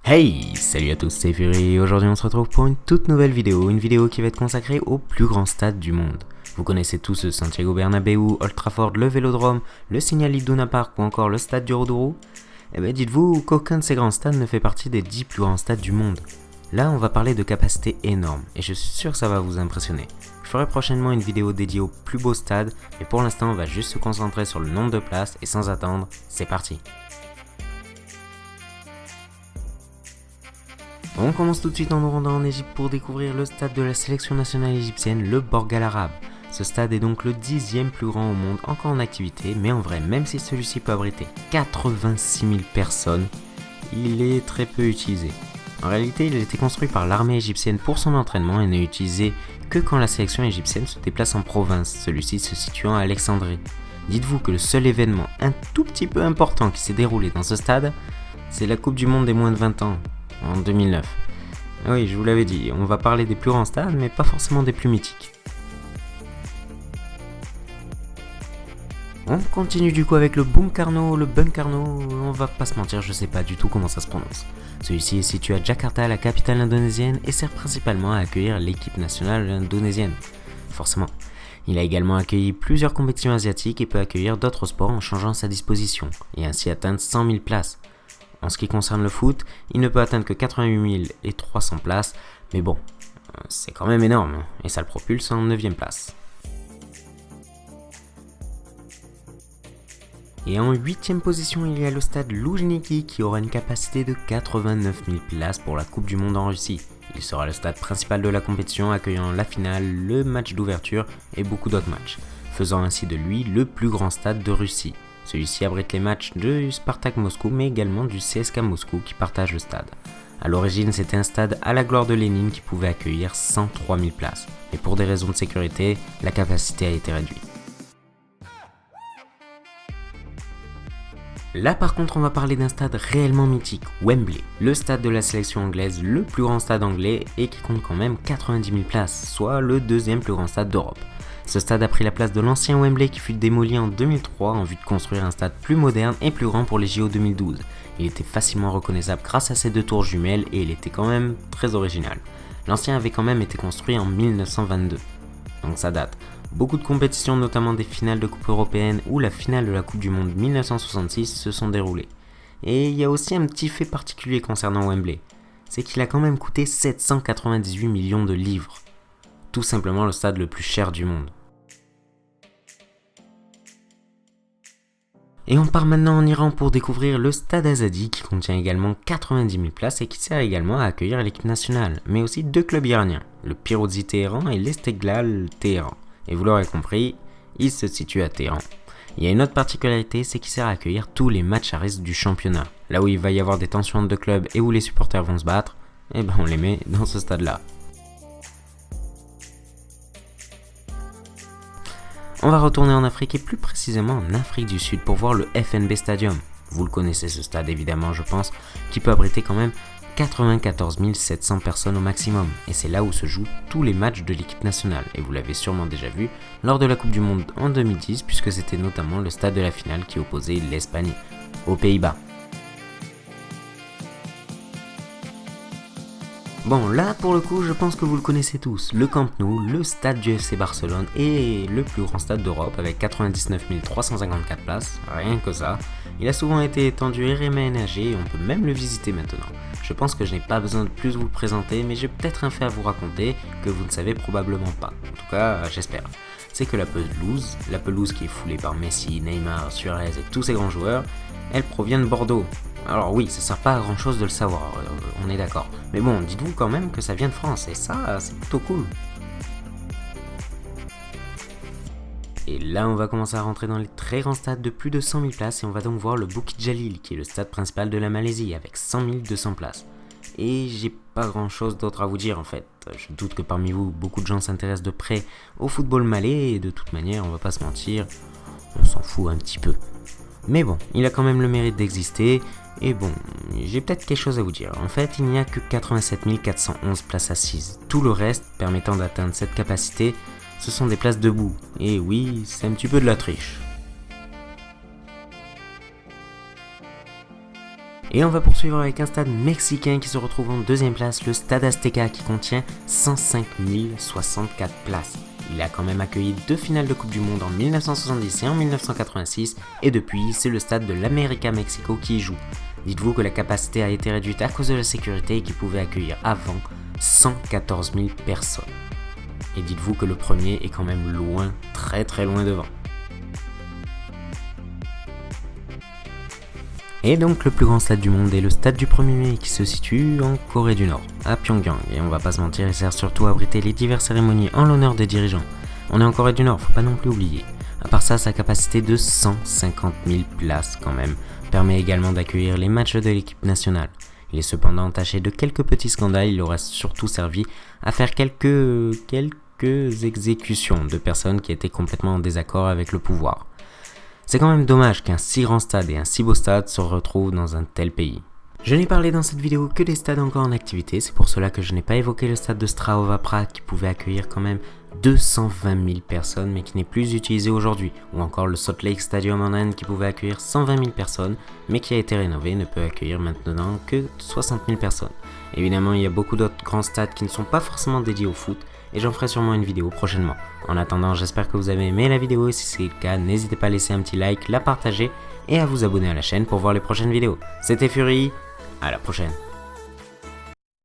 Hey, salut à tous, c'est Fury et aujourd'hui on se retrouve pour une toute nouvelle vidéo, une vidéo qui va être consacrée au plus grand stade du monde. Vous connaissez tous le Santiago Bernabéu, Old Trafford, le Vélodrome, le Signal Iduna Park ou encore le stade du Rodouro. Eh bien dites-vous qu'aucun de ces grands stades ne fait partie des 10 plus grands stades du monde. Là on va parler de capacités énormes et je suis sûr que ça va vous impressionner. Je ferai prochainement une vidéo dédiée aux plus beaux stades, mais pour l'instant on va juste se concentrer sur le nombre de places et sans attendre, c'est parti. On commence tout de suite en nous rendant en Égypte pour découvrir le stade de la sélection nationale égyptienne, le Borg Al Arab. Ce stade est donc le 10e plus grand au monde, encore en activité, mais en vrai, même si celui-ci peut abriter 86 000 personnes, il est très peu utilisé. En réalité, il a été construit par l'armée égyptienne pour son entraînement et n'est utilisé que quand la sélection égyptienne se déplace en province, celui-ci se situant à Alexandrie. Dites-vous que le seul événement un tout petit peu important qui s'est déroulé dans ce stade, c'est la Coupe du Monde des moins de 20 ans. En 2009. Oui, je vous l'avais dit, on va parler des plus grands stades, mais pas forcément des plus mythiques. On continue du coup avec le Bungkarno, on va pas se mentir, je sais pas du tout comment ça se prononce. Celui-ci est situé à Jakarta, la capitale indonésienne, et sert principalement à accueillir l'équipe nationale indonésienne. Forcément. Il a également accueilli plusieurs compétitions asiatiques et peut accueillir d'autres sports en changeant sa disposition, et ainsi atteindre 100 000 places. En ce qui concerne le foot, il ne peut atteindre que 88 300 places, mais bon, c'est quand même énorme, et ça le propulse en 9ème place. Et en 8ème position, il y a le stade Loujniki qui aura une capacité de 89 000 places pour la Coupe du Monde en Russie. Il sera le stade principal de la compétition, accueillant la finale, le match d'ouverture et beaucoup d'autres matchs, faisant ainsi de lui le plus grand stade de Russie. Celui-ci abrite les matchs du Spartak Moscou mais également du CSKA Moscou qui partagent le stade. A l'origine, c'était un stade à la gloire de Lénine qui pouvait accueillir 103 000 places, mais pour des raisons de sécurité, la capacité a été réduite. Là par contre, on va parler d'un stade réellement mythique, Wembley, le stade de la sélection anglaise, le plus grand stade anglais et qui compte quand même 90 000 places, soit le 2e plus grand stade d'Europe. Ce stade a pris la place de l'ancien Wembley qui fut démoli en 2003 en vue de construire un stade plus moderne et plus grand pour les JO 2012. Il était facilement reconnaissable grâce à ses 2 tours jumelles et il était quand même très original. L'ancien avait quand même été construit en 1922, donc ça date. Beaucoup de compétitions, notamment des finales de Coupe européenne ou la finale de la Coupe du Monde 1966 se sont déroulées. Et il y a aussi un petit fait particulier concernant Wembley, c'est qu'il a quand même coûté 798 millions de livres. Tout simplement le stade le plus cher du monde. Et on part maintenant en Iran pour découvrir le stade Azadi qui contient également 90 000 places et qui sert également à accueillir l'équipe nationale, mais aussi 2 clubs iraniens, le Pirozi Téhéran et l'Esteghlal Téhéran. Et vous l'aurez compris, il se situe à Téhéran. Il y a une autre particularité, c'est qu'il sert à accueillir tous les matchs à risque du championnat. Là où il va y avoir des tensions entre 2 clubs et où les supporters vont se battre, et ben on les met dans ce stade-là. On va retourner en Afrique et plus précisément en Afrique du Sud pour voir le FNB Stadium. Vous le connaissez ce stade évidemment je pense, qui peut abriter quand même 94 700 personnes au maximum. Et c'est là où se jouent tous les matchs de l'équipe nationale. Et vous l'avez sûrement déjà vu lors de la Coupe du Monde en 2010 puisque c'était notamment le stade de la finale qui opposait l'Espagne aux Pays-Bas. Bon, là pour le coup, je pense que vous le connaissez tous, le Camp Nou, le stade du FC Barcelone et le plus grand stade d'Europe avec 99 354 places, rien que ça. Il a souvent été étendu et réaménagé et on peut même le visiter maintenant. Je pense que je n'ai pas besoin de plus vous le présenter, mais j'ai peut-être un fait à vous raconter que vous ne savez probablement pas. En tout cas, j'espère. C'est que la pelouse qui est foulée par Messi, Neymar, Suarez et tous ces grands joueurs, elle provient de Bordeaux. Alors oui, ça sert pas à grand chose de le savoir, on est d'accord. Mais bon, dites-vous quand même que ça vient de France, et ça, c'est plutôt cool. Et là, on va commencer à rentrer dans les très grands stades de plus de 100 000 places, et on va donc voir le Bukit Jalil, qui est le stade principal de la Malaisie, avec 100 200 places. Et j'ai pas grand chose d'autre à vous dire en fait. Je doute que parmi vous, beaucoup de gens s'intéressent de près au football malais, et de toute manière, on va pas se mentir, on s'en fout un petit peu. Mais bon, il a quand même le mérite d'exister, et bon, j'ai peut-être quelque chose à vous dire. En fait, il n'y a que 87 411 places assises. Tout le reste, permettant d'atteindre cette capacité, ce sont des places debout. Et oui, c'est un petit peu de la triche. Et on va poursuivre avec un stade mexicain qui se retrouve en deuxième place, le Stade Azteca qui contient 105 064 places. Il a quand même accueilli 2 finales de Coupe du Monde en 1970 et en 1986 et depuis c'est le stade de l'América Mexico qui y joue. Dites-vous que la capacité a été réduite à cause de la sécurité et qu'il pouvait accueillir avant 114 000 personnes. Et dites-vous que le premier est quand même loin, très très loin devant. Et donc le plus grand stade du monde est le stade du 1er mai qui se situe en Corée du Nord, à Pyongyang. Et on va pas se mentir, il sert surtout à abriter les diverses cérémonies en l'honneur des dirigeants. On est en Corée du Nord, faut pas non plus oublier. À part ça, sa capacité de 150 000 places quand même permet également d'accueillir les matchs de l'équipe nationale. Il est cependant entaché de quelques petits scandales, il aura surtout servi à faire quelques exécutions de personnes qui étaient complètement en désaccord avec le pouvoir. C'est quand même dommage qu'un si grand stade et un si beau stade se retrouvent dans un tel pays. Je n'ai parlé dans cette vidéo que des stades encore en activité, c'est pour cela que je n'ai pas évoqué le stade de Strahowa Prague qui pouvait accueillir quand même 220 000 personnes mais qui n'est plus utilisé aujourd'hui, ou encore le Salt Lake Stadium en Inde qui pouvait accueillir 120 000 personnes mais qui a été rénové et ne peut accueillir maintenant que 60 000 personnes. Évidemment, il y a beaucoup d'autres grands stades qui ne sont pas forcément dédiés au foot et j'en ferai sûrement une vidéo prochainement. En attendant, j'espère que vous avez aimé la vidéo et si c'est le cas, n'hésitez pas à laisser un petit like, la partager et à vous abonner à la chaîne pour voir les prochaines vidéos. C'était Fury, à la prochaine.